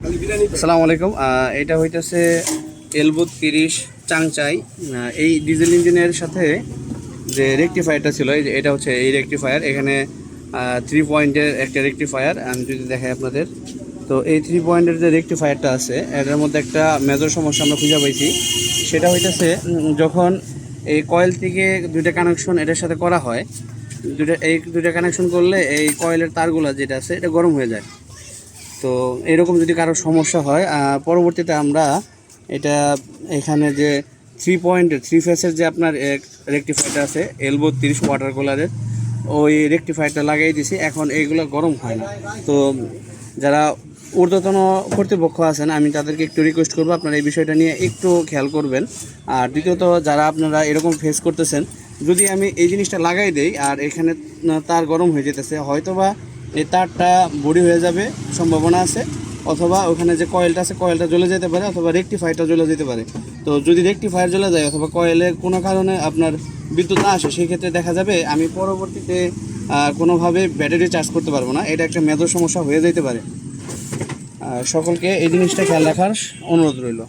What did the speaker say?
আসসালামু আলাইকুম। এটা হইতেছে এলবো 30 চাংচাই। এই ডিজেল ইঞ্জিনের সাথে যে রেকটিফায়ারটা ছিল, এই যে এটা হচ্ছে এই রেকটিফায়ার। এখানে 3 পয়েন্টের একটা রেকটিফায়ার আমি যদি দেখাই আপনাদের। তো এই 3 পয়েন্টের যে রেকটিফায়ারটা আছে এটার মধ্যে একটা মেজর সমস্যা আমরা খুঁজে পাইছি। সেটা হইতেছে যখন এই কয়েল থেকে দুইটা কানেকশন এটার সাথে করা হয়, দুইটা কানেকশন করলে এই কয়েলের তারগুলো যেটা আছে এটা গরম হয়ে যায়। তো এরকম যদি কারো সমস্যা হয়, পরবর্তীতে আমরা এটা এখানে যে 3 ফেসের যে আপনার রেকটিফায়ারটা আছে এলবো 30 ওয়াটার কুলারের, ওই রেকটিফায়ারটা লাগিয়ে দিছি। এখন এইগুলো গরম হয় না। তো যারা ঊর্ধ্বতন কর্তৃপক্ষ আছেন আমি তাদেরকে একটু রিকোয়েস্ট করবো আপনারা এই বিষয়টা নিয়ে একটু খেয়াল করবেন। আর দ্বিতীয়ত যারা আপনারা এরকম ফেস করতেছেন, যদি আমি এই জিনিসটা লাগাই দেই আর এখানে তার গরম হয়ে যেতেছে, হয়তোবা এই তারটা বড়ি হয়ে যাবে সম্ভাবনা আছে, অথবা ওখানে যে কয়েলটা আছে কয়েলটা জ্বলে যেতে পারে, অথবা রেকটিফায়ারটা জ্বলে যেতে পারে। তো যদি রেকটিফায়ার জ্বলে যায় অথবা কয়েলের কোনো কারণে আপনার বিদ্যুৎ না আসে, সেই ক্ষেত্রে দেখা যাবে আমি পরবর্তীতে কোনোভাবে ব্যাটারি চার্জ করতে পারবো না। এটা একটা মেজর সমস্যা হয়ে যেতে পারে। সকলকে এই জিনিসটা খেয়াল রাখার অনুরোধ রইল।